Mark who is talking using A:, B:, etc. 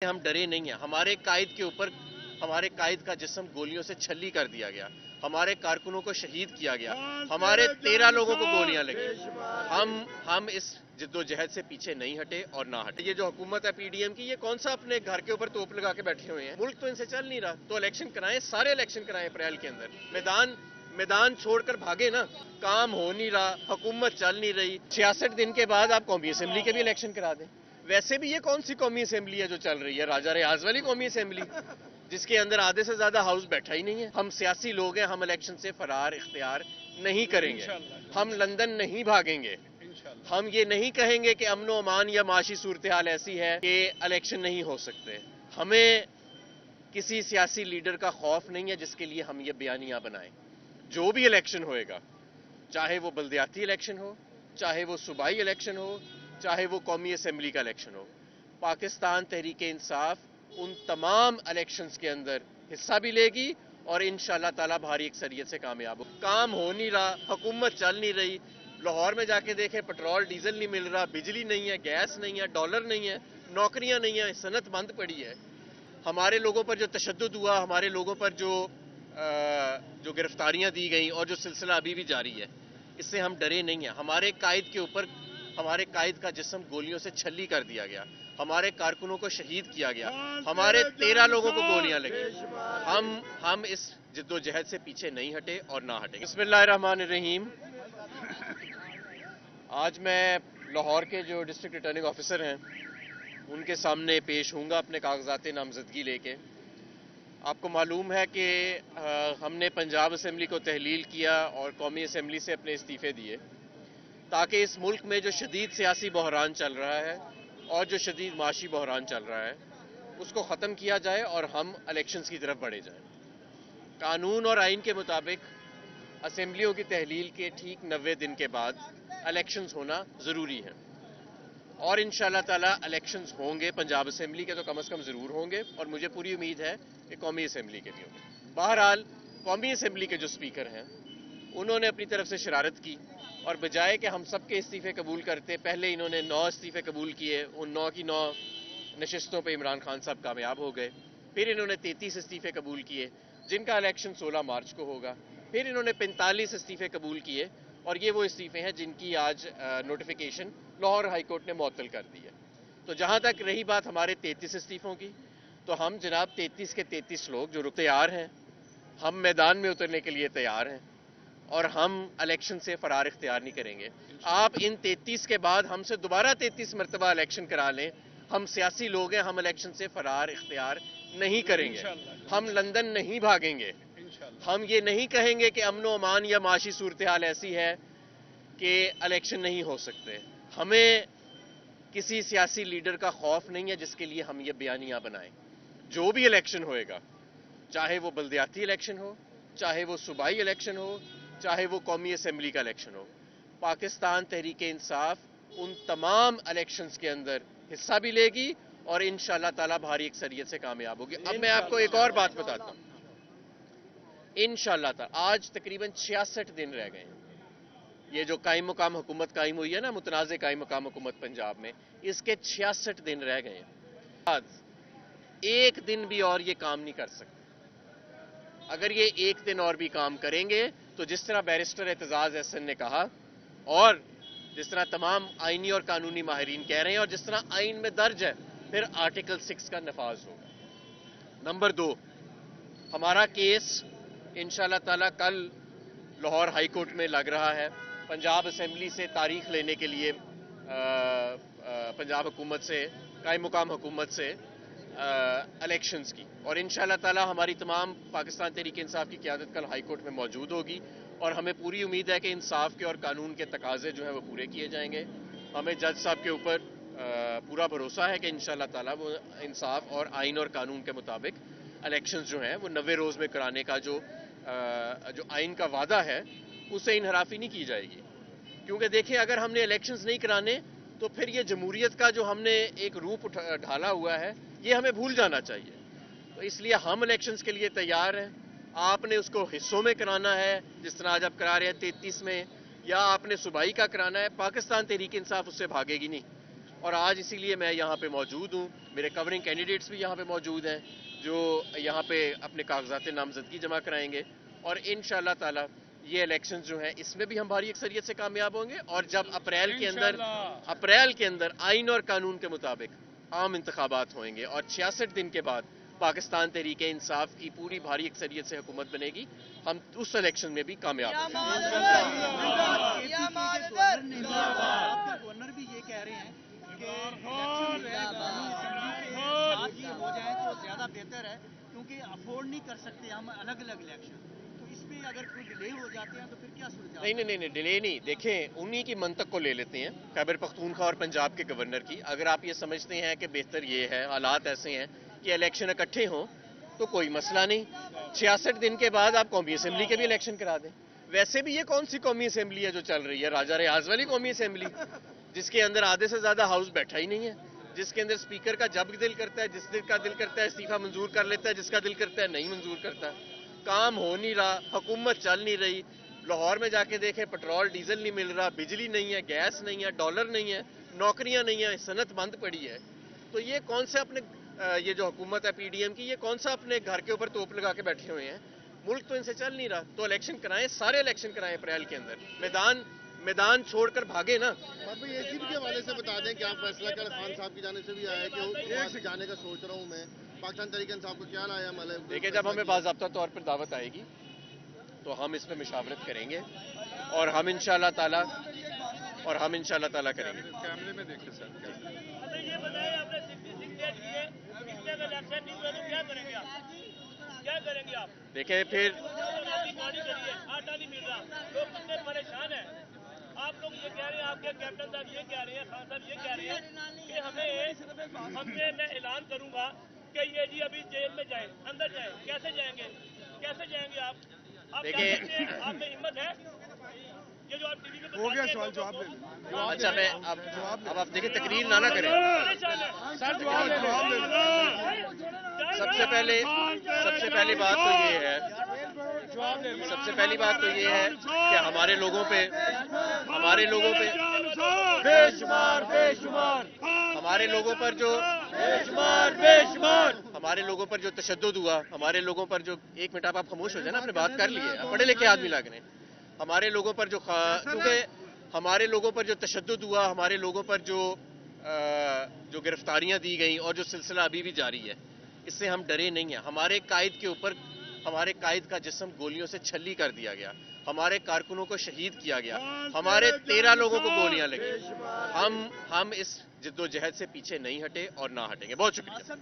A: हम डरे नहीं हैं। हमारे कायद के ऊपर हमारे कायद का जिस्म गोलियों से छल्ली कर दिया गया, हमारे कारकुनों को शहीद किया गया, हमारे 13 लोगों को गोलियां लगी। हम इस जिद्दोजहद से पीछे नहीं हटे और ना हटे। ये जो हुकूमत है पीडीएम की, ये कौन सा अपने घर के ऊपर तोप लगा के बैठे हुए हैं? मुल्क तो इनसे चल नहीं रहा, तो इलेक्शन कराएं, सारे इलेक्शन कराएं अप्रैल के अंदर। मैदान छोड़कर भागे ना, काम हो नहीं रहा, हुकूमत चल नहीं रही। 66 दिन के बाद आप कौमी असेंबली के भी इलेक्शन करा दें। वैसे भी ये कौन सी कौमी असेंबली है जो चल रही है? राजा रियाज वाली कौमी असेंबली, जिसके अंदर आधे से ज्यादा हाउस बैठा ही नहीं है। हम सियासी लोग हैं, हम इलेक्शन से फरार इख्तियार नहीं करेंगे, हम लंदन नहीं भागेंगे, हम ये नहीं कहेंगे कि अमन व अमान या माशी सूरत हाल ऐसी है कि इलेक्शन नहीं हो सकते। हमें किसी सियासी लीडर का खौफ नहीं है जिसके लिए हम ये बयानियां बनाएं। जो भी इलेक्शन होएगा, चाहे वो बल्दियाती इलेक्शन हो, चाहे वो सूबाई इलेक्शन हो, चाहे वो कौमी असेंबली का इलेक्शन हो, पाकिस्तान तहरीक इंसाफ उन तमाम इलेक्शंस के अंदर हिस्सा भी लेगी और इंशाअल्लाह ताला भारी अक्सरियत से कामयाब हो। काम हो नहीं रहा, हुकूमत चल नहीं रही। लाहौर में जाके देखें, पेट्रोल डीजल नहीं मिल रहा, बिजली नहीं है, गैस नहीं है, डॉलर नहीं है, नौकरियां नहीं है, सनत बंद पड़ी है। हमारे लोगों पर जो तशद्दुद हुआ, हमारे लोगों पर जो गिरफ्तारियां दी गई और जो सिलसिला अभी भी जारी है, इससे हम डरे नहीं हैं। हमारे कायद के ऊपर हमारे कायद का जिस्म गोलियों से छल्ली कर दिया गया, हमारे कारकुनों को शहीद किया गया, हमारे 13 लोगों को गोलियां लगी। हम इस जिद्दोजहद से पीछे नहीं हटे और ना हटेंगे। बिस्मिल्लाहिर्रहमानिर्रहीम। आज मैं लाहौर के जो डिस्ट्रिक्ट रिटर्निंग ऑफिसर हैं उनके सामने पेश हूँगा अपने कागजात नामजदगी लेके। आपको मालूम है कि हमने पंजाब असेंबली को तहलील किया और कौमी असेंबली से अपने इस्तीफे दिए ताकि इस मुल्क में जो शदीद सियासी बहरान चल रहा है और जो शदीद माशी बहरान चल रहा है उसको ख़त्म किया जाए और हम इलेक्शंस की तरफ बढ़े जाएं। कानून और आइन के मुताबिक असेंबलियों की तहलील के ठीक 90 दिन के बाद इलेक्शंस होना ज़रूरी है और इंशाअल्लाह ताला इलेक्शंस होंगे। पंजाब असेंबली के तो कम से कम ज़रूर होंगे और मुझे पूरी उम्मीद है कि कौमी असेंबली के भी होंगे। बहरहाल कौमी असेंबली के जो स्पीकर हैं उन्होंने अपनी तरफ से शरारत की और बजाय कि हम सबके इस्तीफ़े कबूल करते, पहले इन्होंने 9 इस्तीफ़े कबूल किए। उन 9 की 9 नशिस्तों पे इमरान खान साहब कामयाब हो गए। फिर इन्होंने 33 इस्तीफ़े कबूल किए जिनका इलेक्शन 16 मार्च को होगा। फिर इन्होंने 45 इस्तीफ़े कबूल किए और ये वो इस्तीफ़े हैं जिनकी आज नोटिफिकेशन लाहौर हाई कोर्ट ने मुअत्तल कर दी है। तो जहाँ तक रही बात हमारे 33 इस्तीफ़ों की, तो हम जनाब 33 के 33 लोग जो तैयार हैं, हम मैदान में उतरने के लिए तैयार हैं और हम इलेक्शन से फरार इख्तियार नहीं करेंगे। आप इन 33 के बाद हमसे दोबारा 33 मरतबा इलेक्शन करा लें, हम सियासी लोग हैं, हम इलेक्शन से फरार इख्तियार नहीं करेंगे, हम लंदन नहीं भागेंगे, हम ये नहीं कहेंगे कि अमन व अमान या माशी सूरत हाल ऐसी है कि इलेक्शन नहीं हो सकते। हमें किसी सियासी लीडर का खौफ नहीं है जिसके लिए हम ये बयानियां बनाएं। जो भी इलेक्शन होएगा, चाहे वो बल्दियाती इलेक्शन हो, चाहे वो सूबाई इलेक्शन हो, चाहे वो कौमी असेंबली का इलेक्शन हो, पाकिस्तान तहरीक इंसाफ उन तमाम इलेक्शंस के अंदर हिस्सा भी लेगी और इंशाअल्लाह ताला भारी अक्सरियत से कामयाब होगी। अब मैं आपको एक और बात बताता हूँ। इंशाअल्लाह ताला आज तकरीबन 66 दिन रह गए हैं। ये जो कायम मुकाम हुकूमत कायम हुई है ना, मुतनाज़ कायम मुकाम हुकूमत पंजाब में, इसके 66 दिन रह गए हैं। आज एक दिन भी और ये काम नहीं कर सकते। अगर ये एक दिन और भी काम करेंगे तो जिस तरह बैरिस्टर एतजाज एहसन ने कहा और जिस तरह तमाम आईनी और कानूनी माहिरीन कह रहे हैं और जिस तरह आइन में दर्ज है, फिर आर्टिकल 6 का नफाज होगा। नंबर 2, हमारा केस इंशाअल्लाह ताला कल लाहौर हाई कोर्ट में लग रहा है पंजाब असेंबली से तारीख लेने के लिए, पंजाब हुकूमत से, कायम मुकाम हुकूमत से इलेक्शंस की। और इंशाअल्लाह ताला हमारी तमाम पाकिस्तान तहरीक इंसाफ की क़यादत कल हाई कोर्ट में मौजूद होगी और हमें पूरी उम्मीद है कि इंसाफ के और कानून के तकाजे जो हैं वो पूरे किए जाएंगे। हमें जज साहब के ऊपर पूरा भरोसा है कि इंशाअल्लाह ताला वो इंसाफ और आइन और कानून के मुताबिक इलेक्शंस जो हैं वो 90 रोज़ में कराने का जो आइन का वादा है उससे इनहराफी नहीं की जाएगी। क्योंकि देखिए, अगर हमने इलेक्शंस नहीं कराने तो फिर ये जमहूरियत का जो हमने एक रूप ढाला हुआ है ये हमें भूल जाना चाहिए। तो इसलिए हम इलेक्शंस के लिए तैयार हैं। आपने उसको हिस्सों में कराना है जिस तरह आज आप करा रहे हैं 33 में, या आपने सूबाई का कराना है, पाकिस्तान तहरीक इंसाफ उससे भागेगी नहीं। اور آج اسی لیے میں یہاں پہ موجود ہوں. میرے کورنگ کینڈیڈیٹس بھی یہاں پہ موجود ہیں جو یہاں پہ اپنے کاغذات نامزدگی جمع کرائیں گے, اور انشاءاللہ تعالی یہ الیکشنز جو ہیں اس میں بھی ہم بھاری اکثریت سے کامیاب ہوں گے, اور جب اپریل کے اندر آئین اور قانون کے مطابق عام انتخابات ہوئیں گے اور 66 دن کے بعد پاکستان تحریک انصاف کی پوری بھاری اکثریت سے حکومت بنے گی, ہم اس الیکشن میں بھی کامیاب ہوں گے.
B: گورنر بھی یہ کہہ رہے ہیں کہ الیکشن جو ہے قومی اسمبلی کے ساتھ یہ ہو جائے تو زیادہ بہتر ہے, کیونکہ افورڈ نہیں کر سکتے ہم الگ الگ الیکشن. تو اس میں اگر کوئی ڈیلے ہو جاتے ہیں تو پھر کیا صورت حال؟
A: نہیں, ڈیلے نہیں. دیکھیں, انہی کی منطق کو لے لیتے ہیں, خیبر پختونخوا اور پنجاب کے گورنر کی. اگر آپ یہ سمجھتے ہیں کہ بہتر یہ ہے, حالات ایسے ہیں کہ الیکشن اکٹھے ہوں, تو کوئی مسئلہ نہیں. 66 دن کے بعد آپ قومی اسمبلی کے بھی الیکشن کرا دیں. ویسے بھی یہ کون سی قومی اسمبلی ہے جو چل رہی ہے؟ راجہ ریاض والی قومی اسمبلی, جس کے اندر آدھے سے زیادہ ہاؤس بیٹھا ہی نہیں ہے, جس کے اندر اسپیکر کا جب دل کرتا ہے, جس کا دل کرتا ہے استعفیٰ منظور کر لیتا ہے, جس کا دل کرتا ہے نہیں منظور کرتا. کام ہو نہیں رہا, حکومت چل نہیں رہی. لاہور میں جا کے دیکھیں, پٹرول ڈیزل نہیں مل رہا, بجلی نہیں ہے, گیس نہیں ہے, ڈالر نہیں ہے, نوکریاں نہیں ہیں, صنعت بند پڑی ہے. تو یہ کون سے اپنے یہ جو حکومت ہے پی ڈی ایم کی, یہ کون سا اپنے گھر کے اوپر توپ لگا کے بیٹھے ہوئے ہیں؟ ملک تو ان سے چل نہیں رہا. تو الیکشن کرائیں, سارے الیکشن کرائیں اپریل کے اندر. میدان چھوڑ کر بھاگے نا.
C: اے سی پی کے حوالے سے بتا دیں کہ آپ فیصلہ کر خان صاحب کی جانب سے بھی آیا ہے کہ وہاں سے جانے کا سوچ رہا ہوں میں. پاکستان تحریک انصاف کو کیا لایا مطلب؟
A: دیکھیں, جب ہمیں باضابطہ طور پر دعوت آئے گی تو ہم اس پہ مشاورت کریں گے, اور ہم انشاءاللہ تعالیٰ کریں گے.
C: کیمرے میں دیکھیں سر.
D: یہ بتائیں, آپ نے 66 ڈیٹ کیے, اس میں اگر الیکشن نہیں ہوئے تو کیا کریں گے آپ؟ کیا کریں گے آپ؟
A: دیکھیں پھر
D: گاڑی کریے, آٹا نہیں مل رہا, لوگ کتنے پریشان ہیں. آپ لوگ یہ کہہ رہے ہیں, آپ کے کیپٹن صاحب یہ کہہ رہے ہیں, خان صاحب یہ کہہ رہے ہیں کہ میں اعلان کروں گا کہ یہ جی ابھی جیل میں جائیں, اندر جائیں. کیسے جائیں گے آپ؟
A: دیکھیں,
D: آپ میں ہمت ہے؟ یہ جو آپ ٹی وی پہ
C: ہو گیا سوال, جواب لے لیں.
A: اچھا میں اب آپ دیکھیں, تقریر نہ کریں. سب سے پہلی بات تو یہ ہے کہ ہمارے لوگوں پہ جو تشدد ہوا, ہمارے لوگوں پر جو, ایک منٹ آپ خاموش ہو جائیں نا, آپ نے بات کر لی ہے, پڑھے لکھے آدمی لگ رہے ہیں. ہمارے لوگوں پر جو تشدد ہوا, ہمارے لوگوں پر جو گرفتاریاں دی گئیں, اور جو سلسلہ ابھی بھی جاری ہے, اس سے ہم ڈرے نہیں ہیں. ہمارے قائد کا جسم گولیوں سے چھلی کر دیا گیا, ہمارے کارکنوں کو شہید کیا گیا, ہمارے 13 لوگوں کو گولیاں لگیں. ہم اس جد و جہد سے پیچھے نہیں ہٹے اور نہ ہٹیں گے. بہت شکریہ.